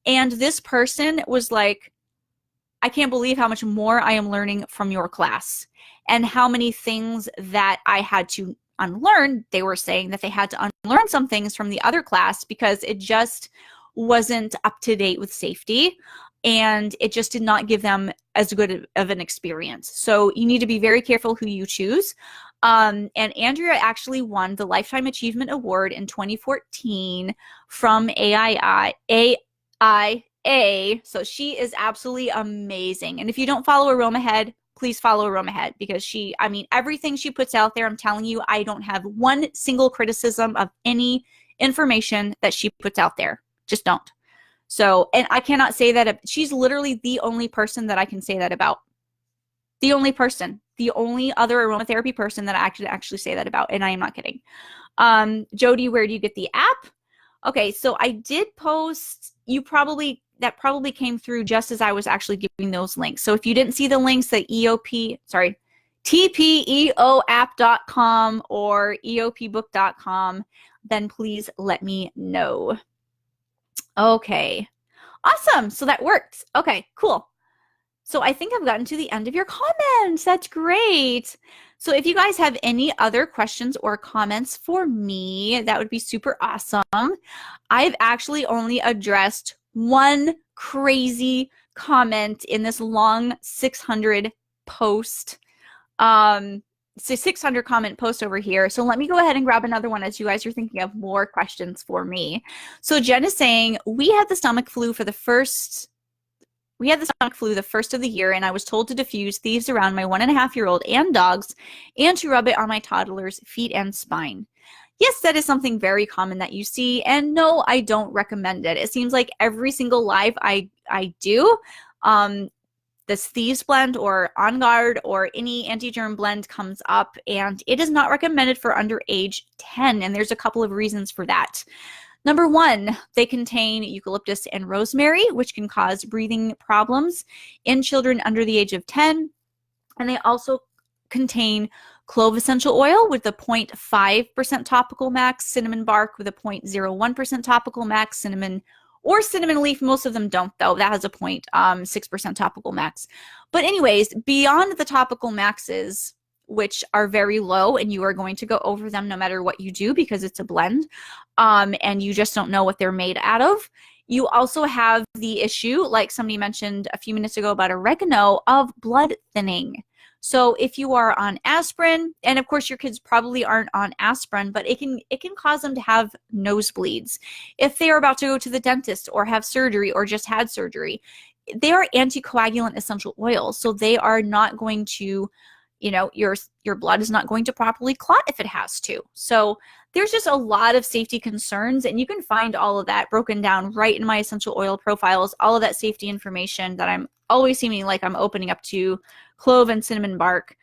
And this person was like, I can't believe how much more I am learning from your class and how many things that I had to unlearn. They were saying that they had to unlearn some things from the other class because it just wasn't up to date with safety and it just did not give them as good of an experience. So you need to be very careful who you choose. And Andrea actually won the Lifetime Achievement Award in 2014 from AIA. So she is absolutely amazing. And if you don't follow AromaHead, please follow AromaHead because everything she puts out there, I'm telling you, I don't have one single criticism of any information that she puts out there. Just don't. So, and I cannot say that. She's literally the only person that I can say that about. The only person, the only other aromatherapy person that I actually say that about, and I am not kidding. Jody, where do you get the app? Okay, so I did post, that probably came through just as I was actually giving those links. So if you didn't see the links, the tpeoapp.com or eopbook.com, then please let me know. Okay, awesome. So that worked. Okay, cool. So I think I've gotten to the end of your comments. That's great. So if you guys have any other questions or comments for me, that would be super awesome. I've actually only addressed one crazy comment in this long 600 post, 600 comment post over here. So let me go ahead and grab another one as you guys are thinking of more questions for me. So Jen is saying, we had the stomach flu the first of the year, and I was told to diffuse thieves around my 1.5-year-old and dogs and to rub it on my toddler's feet and spine. Yes, that is something very common that you see, and no, I don't recommend it. It seems like every single live I do, this Thieves blend or On Guard or any anti-germ blend comes up, and it is not recommended for under age 10, and there's a couple of reasons for that. Number one, they contain eucalyptus and rosemary, which can cause breathing problems in children under the age of 10. And they also contain clove essential oil with a 0.5% topical max, cinnamon bark with a 0.01% topical max, cinnamon leaf. Most of them don't, though. That has a 0.6% topical max. But anyways, beyond the topical maxes, which are very low, and you are going to go over them no matter what you do because it's a blend, and you just don't know what they're made out of. You also have the issue, like somebody mentioned a few minutes ago about oregano, of blood thinning. So if you are on aspirin, and of course your kids probably aren't on aspirin, but it can cause them to have nosebleeds. If they are about to go to the dentist or have surgery or just had surgery, they are anticoagulant essential oils, so they are not going to, your blood is not going to properly clot if it has to. So there's just a lot of safety concerns, and you can find all of that broken down right in my essential oil profiles, all of that safety information that I'm always seeming like I'm opening up to clove and cinnamon bark.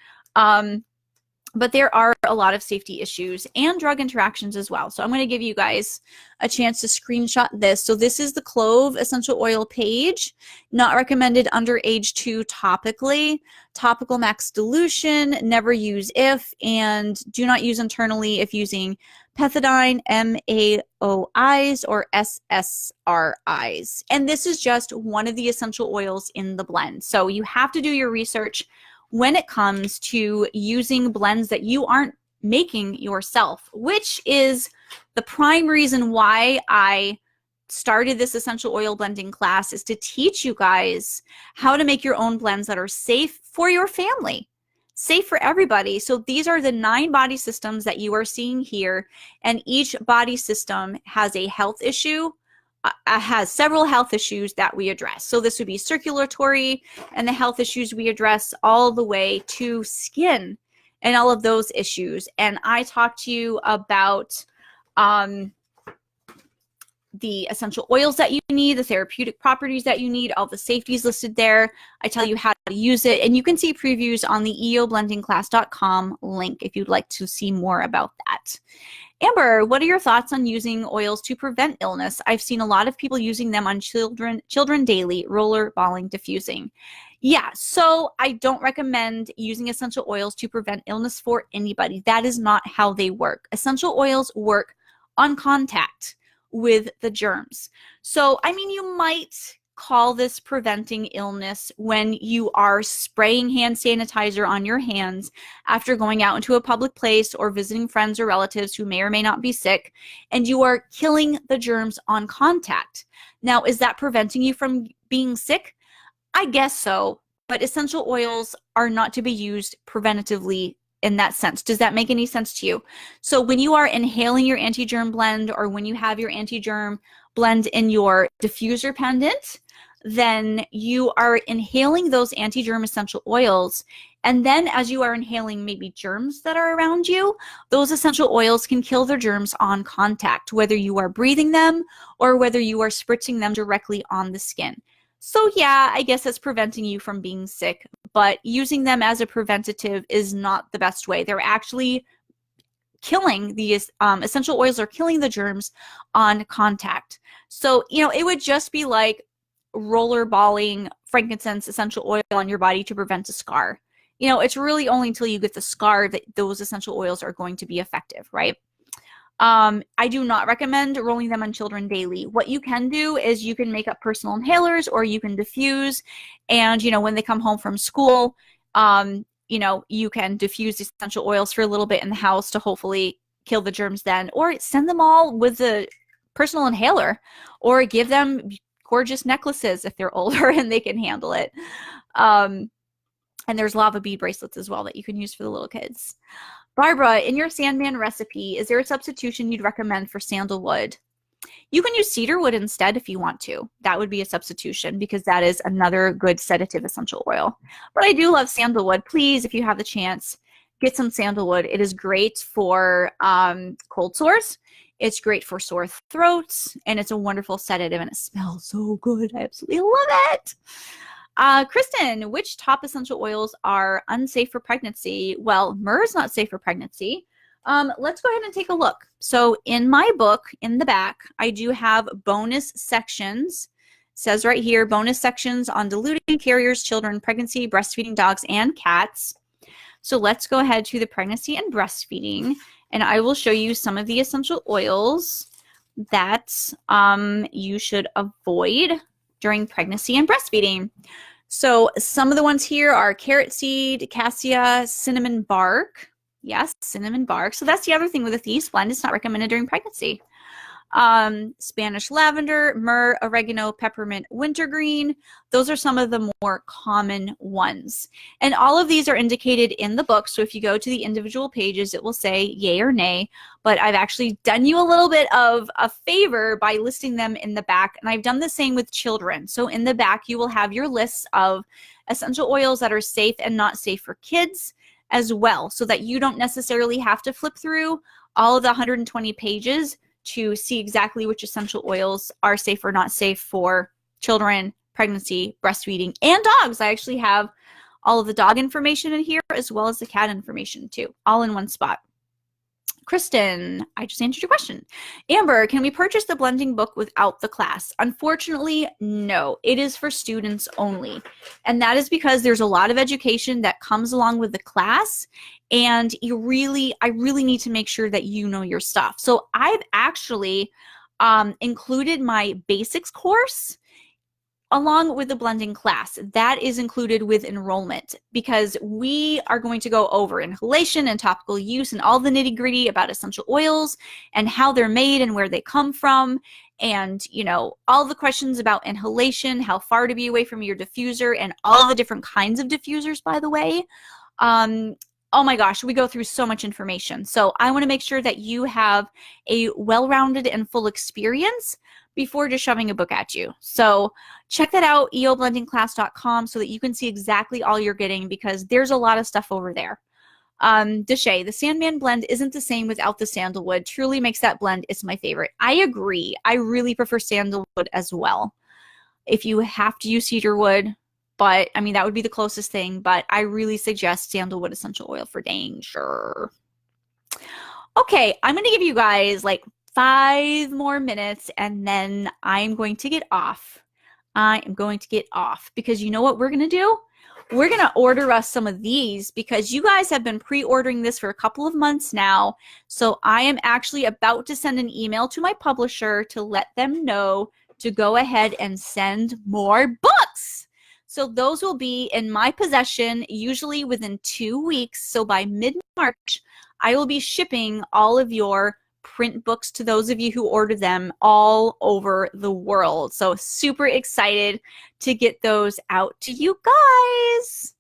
But there are a lot of safety issues and drug interactions as well. So I'm going to give you guys a chance to screenshot this. So this is the clove essential oil page. Not recommended under age 2 topically. Topical max dilution, never use if, and do not use internally if using pethidine, MAOIs, or SSRIs. And this is just one of the essential oils in the blend. So you have to do your research when it comes to using blends that you aren't making yourself, which is the prime reason why I started this essential oil blending class, is to teach you guys how to make your own blends that are safe for your family, safe for everybody. So these are the 9 body systems that you are seeing here, and each body system has a health issue, has several health issues that we address. So this would be circulatory, and the health issues we address all the way to skin and all of those issues. And I talked to you about the essential oils that you need, the therapeutic properties that you need, all the safeties listed there. I tell you how to use it, and you can see previews on the eoblendingclass.com link if you'd like to see more about that. Amber, what are your thoughts on using oils to prevent illness? I've seen a lot of people using them on children daily, roller balling, diffusing. Yeah, so I don't recommend using essential oils to prevent illness for anybody. That is not how they work. Essential oils work on contact with the germs. So, I mean, you might call this preventing illness when you are spraying hand sanitizer on your hands after going out into a public place or visiting friends or relatives who may or may not be sick, and you are killing the germs on contact. Now, is that preventing you from being sick? I guess so, but essential oils are not to be used preventatively in that sense. Does that make any sense to you? So when you are inhaling your anti-germ blend, or when you have your anti-germ blend in your diffuser pendant, then you are inhaling those anti-germ essential oils, And then as you are inhaling maybe germs that are around you, those essential oils can kill their germs on contact, whether you are breathing them or whether you are spritzing them directly on the skin. So yeah, I guess it's preventing you from being sick, but using them as a preventative is not the best way. They're actually killing these essential oils are killing the germs on contact. So, it would just be like rollerballing frankincense essential oil on your body to prevent a scar. It's really only until you get the scar that those essential oils are going to be effective, right? I do not recommend rolling them on children daily. What you can do is you can make up personal inhalers or you can diffuse. And, when they come home from school, you can diffuse essential oils for a little bit in the house to hopefully kill the germs then, or send them all with a personal inhaler, or give them gorgeous necklaces if they're older and they can handle it. And there's lava bead bracelets as well that you can use for the little kids. Barbara, in your Sandman recipe, is there a substitution you'd recommend for sandalwood? You can use cedarwood instead if you want to. That would be a substitution because that is another good sedative essential oil. But I do love sandalwood. Please, if you have the chance, get some sandalwood. It is great for cold sores. It's great for sore throats, and it's a wonderful sedative, and it smells so good. I absolutely love it. Kristen, which top essential oils are unsafe for pregnancy? Well, myrrh is not safe for pregnancy. Let's go ahead and take a look. So in my book, in the back, I do have bonus sections. It says right here, bonus sections on diluting carriers, children, pregnancy, breastfeeding dogs, and cats. So let's go ahead to the pregnancy and breastfeeding, and I will show you some of the essential oils that you should avoid during pregnancy and breastfeeding. So some of the ones here are carrot seed, cassia, cinnamon bark. Yes, cinnamon bark. So that's the other thing with a yeast blend. It's not recommended during pregnancy. Spanish lavender, myrrh, oregano, peppermint, wintergreen. Those are some of the more common ones. And all of these are indicated in the book. So if you go to the individual pages, it will say yay or nay. But I've actually done you a little bit of a favor by listing them in the back. And I've done the same with children. So in the back, you will have your lists of essential oils that are safe and not safe for kids as well, so that you don't necessarily have to flip through all of the 120 pages to see exactly which essential oils are safe or not safe for children, pregnancy, breastfeeding, and dogs. I actually have all of the dog information in here as well as the cat information too, all in one spot. Kristen, I just answered your question. Amber, can we purchase the blending book without the class? Unfortunately, no. It is for students only. And that is because there's a lot of education that comes along with the class, and I really need to make sure that you know your stuff. So I've actually included my basics course along with the blending class. That is included with enrollment because we are going to go over inhalation and topical use and all the nitty-gritty about essential oils and how they're made and where they come from, and all the questions about inhalation, how far to be away from your diffuser, and all the different kinds of diffusers, by the way. Oh my gosh, we go through so much information. So I want to make sure that you have a well-rounded and full experience before just shoving a book at you. So check that out, eoblendingclass.com, so that you can see exactly all you're getting, because there's a lot of stuff over there. Deshay, the Sandman blend isn't the same without the sandalwood. Truly makes that blend. It's my favorite. I agree. I really prefer sandalwood as well. If you have to use cedarwood, but I mean, that would be the closest thing, but I really suggest sandalwood essential oil for dang sure. Okay, I'm going to give you guys like 5 more minutes and then I'm going to get off. I am going to get off because you know what we're going to do? We're going to order us some of these because you guys have been pre-ordering this for a couple of months now. So I am actually about to send an email to my publisher to let them know to go ahead and send more books. So those will be in my possession usually within 2 weeks. So by mid-March, I will be shipping all of your print books to those of you who order them all over the world. So super excited to get those out to you guys.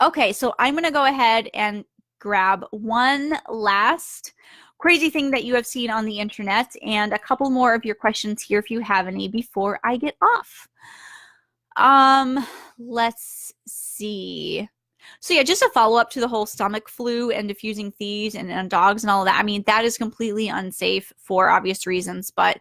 Okay, so I'm going to go ahead and grab one last crazy thing that you have seen on the internet and a couple more of your questions here if you have any before I get off. Let's see. So yeah, just a follow-up to the whole stomach flu and diffusing thieves and dogs and all of that. I mean, that is completely unsafe for obvious reasons, but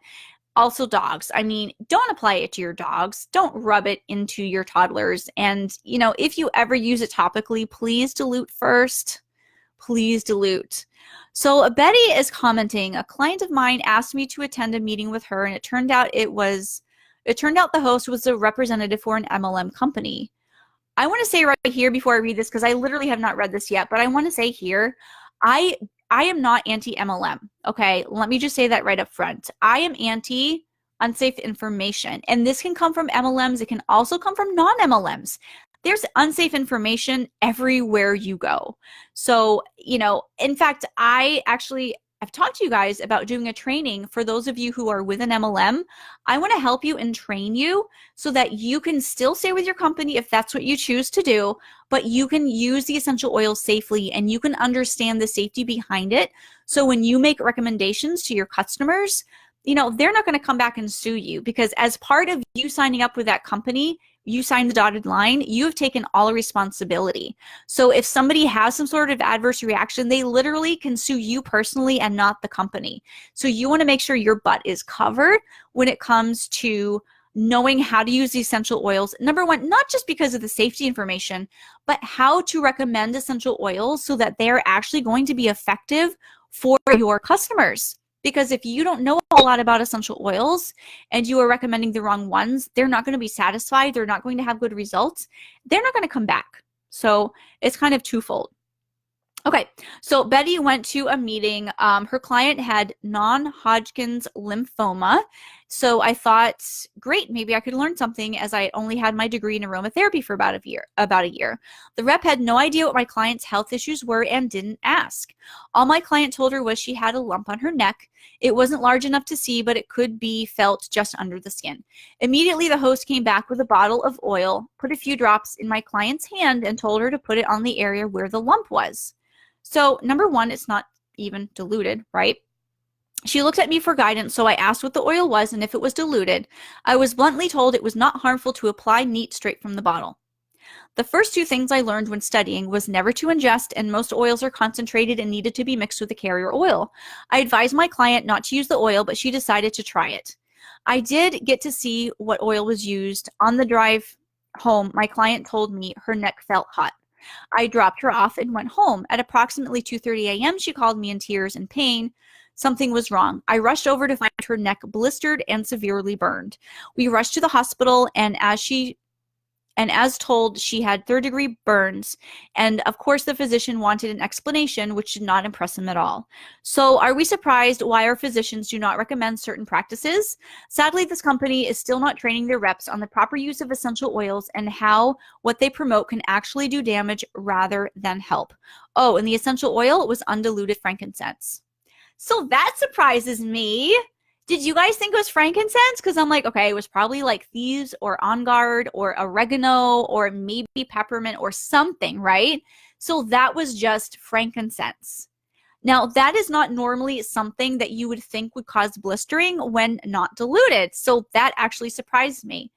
also dogs. I mean, don't apply it to your dogs. Don't rub it into your toddlers. And, you know, if you ever use it topically, please dilute first. Please dilute. So Betty is commenting, a client of mine asked me to attend a meeting with her, and it turned out the host was a representative for an MLM company. I want to say right here before I read this, because I literally have not read this yet, but I want to say here, I am not anti-MLM. Okay, let me just say that right up front. I am anti unsafe information, and this can come from MLMs. It can also come from non-MLMs. There's unsafe information everywhere you go. So, you know, in fact, I've talked to you guys about doing a training for those of you who are with an MLM. I want to help you and train you so that you can still stay with your company if that's what you choose to do, but you can use the essential oils safely and you can understand the safety behind it. So when you make recommendations to your customers, you know, they're not going to come back and sue you, because as part of you signing up with that company, you signed the dotted line, you have taken all responsibility. So if somebody has some sort of adverse reaction, they literally can sue you personally and not the company. So you want to make sure your butt is covered when it comes to knowing how to use the essential oils. Number one, not just because of the safety information, but how to recommend essential oils so that they're actually going to be effective for your customers. Because if you don't know a lot about essential oils and you are recommending the wrong ones, they're not going to be satisfied. They're not going to have good results. They're not going to come back. So it's kind of twofold. Okay, so Betty went to a meeting. Her client had non-Hodgkin's lymphoma. So I thought, great, maybe I could learn something, as I only had my degree in aromatherapy for about a year. The rep had no idea what my client's health issues were and didn't ask. All my client told her was she had a lump on her neck. It wasn't large enough to see, but it could be felt just under the skin. Immediately, the host came back with a bottle of oil, put a few drops in my client's hand, and told her to put it on the area where the lump was. So number one, it's not even diluted, right? She looked at me for guidance, so I asked what the oil was and if it was diluted. I was bluntly told it was not harmful to apply neat straight from the bottle. The first two things I learned when studying was never to ingest, and most oils are concentrated and needed to be mixed with a carrier oil. I advised my client not to use the oil, but she decided to try it. I did get to see what oil was used. On the drive home, my client told me her neck felt hot. I dropped her off and went home. At approximately 2:30 a.m., she called me in tears and pain. Something was wrong. I rushed over to find her neck blistered and severely burned. We rushed to the hospital, and as told, she had third-degree burns. And of course, the physician wanted an explanation, which did not impress him at all. So are we surprised why our physicians do not recommend certain practices? Sadly, this company is still not training their reps on the proper use of essential oils and how what they promote can actually do damage rather than help. Oh, and the essential oil was undiluted frankincense. So that surprises me. Did you guys think it was frankincense? Because I'm like, okay, it was probably like thieves or on guard or oregano or maybe peppermint or something, right? So that was just frankincense. Now, that is not normally something that you would think would cause blistering when not diluted. So that actually surprised me.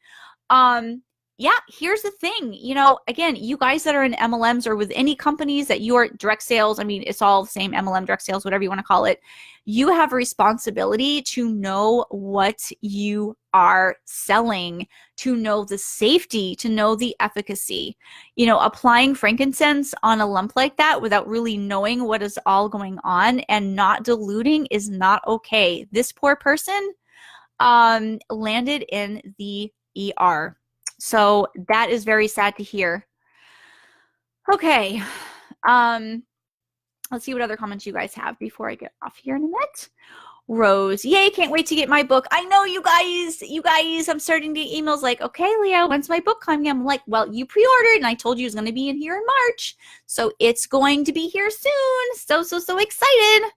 Yeah, here's the thing. You know, again, you guys that are in MLMs or with any companies that you are direct sales, I mean, it's all the same, MLM, direct sales, whatever you want to call it. You have a responsibility to know what you are selling, to know the safety, to know the efficacy. You know, applying frankincense on a lump like that without really knowing what is all going on and not diluting is not okay. This poor person landed in the ER. So that is very sad to hear. Okay. Let's see what other comments you guys have before I get off here in a minute. Rose, yay, can't wait to get my book. I know you guys, I'm starting to get emails like, okay, Leah, when's my book coming? I'm like, well, you pre-ordered and I told you it was going to be in here in March. So it's going to be here soon. So excited.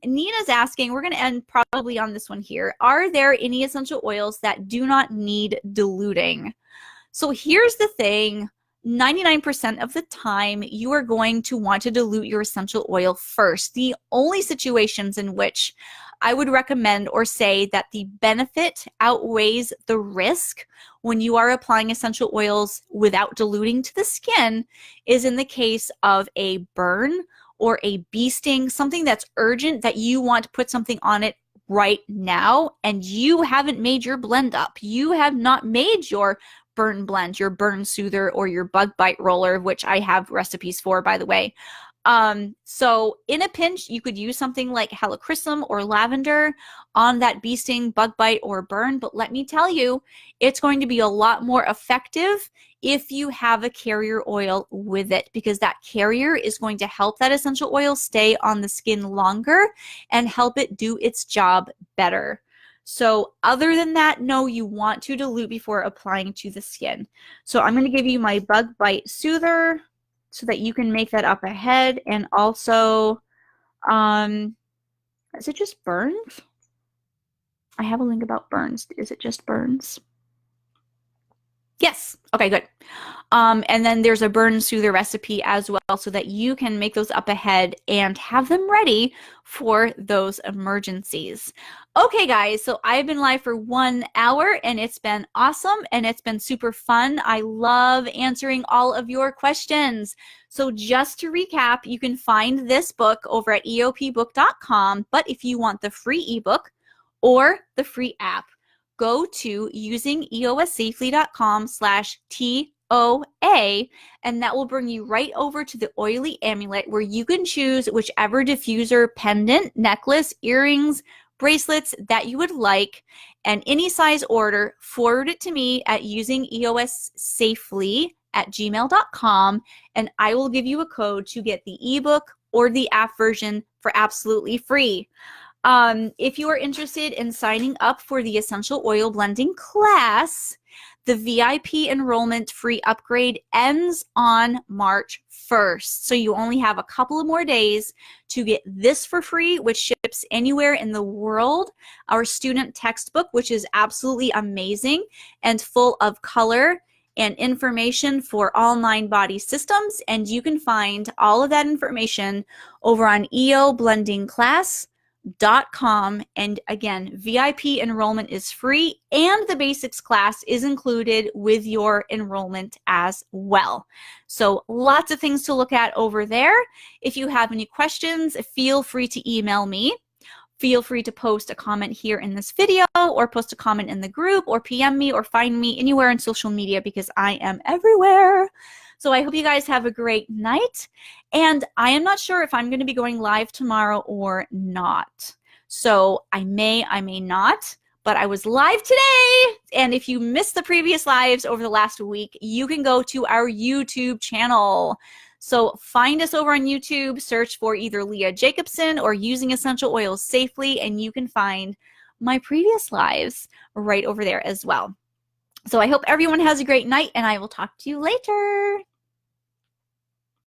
Nina's asking, we're going to end probably on this one here. Are there any essential oils that do not need diluting? So here's the thing. 99% of the time, you are going to want to dilute your essential oil first. The only situations in which I would recommend or say that the benefit outweighs the risk when you are applying essential oils without diluting to the skin is in the case of a burn or a bee sting, something that's urgent that you want to put something on it right now, and you haven't made your blend up. You have not made your burn blend, your burn soother, or your bug bite roller, which I have recipes for, by the way. So in a pinch, you could use something like helichrysum or lavender on that bee sting, bug bite, or burn. But let me tell you, it's going to be a lot more effective if you have a carrier oil with it, because that carrier is going to help that essential oil stay on the skin longer and help it do its job better. So other than that, no, you want to dilute before applying to the skin. So I'm going to give you my bug bite soother so that you can make that up ahead. And also, is it just burns? I have a link about burns. Is it just burns? Yes. Okay, good. And then there's a burn soother recipe as well so that you can make those up ahead and have them ready for those emergencies. Okay, guys, so I've been live for 1 hour and it's been awesome and it's been super fun. I love answering all of your questions. So just to recap, you can find this book over at eopbook.com, but if you want the free ebook or the free app, go to usingeosafely.com/TOA, and that will bring you right over to the oily amulet where you can choose whichever diffuser, pendant, necklace, earrings, bracelets that you would like, and any size order, forward it to me at usingeossafely@gmail.com, and I will give you a code to get the ebook or the app version for absolutely free. If you are interested in signing up for the essential oil blending class, the VIP enrollment free upgrade ends on March 1st. So you only have a couple of more days to get this for free, which ships anywhere in the world. Our student textbook, which is absolutely amazing and full of color and information for all 9 body systems. And you can find all of that information over on eoblendingclass.com. And again, VIP enrollment is free and the basics class is included with your enrollment as well. So lots of things to look at over there. If you have any questions, feel free to email me. Feel free to post a comment here in this video or post a comment in the group or PM me or find me anywhere on social media because I am everywhere. So I hope you guys have a great night. And I am not sure if I'm going to be going live tomorrow or not. So I may not, but I was live today. And if you missed the previous lives over the last week, you can go to our YouTube channel. So find us over on YouTube, search for either Leah Jacobson or Using Essential Oils Safely, and you can find my previous lives right over there as well. So I hope everyone has a great night, and I will talk to you later.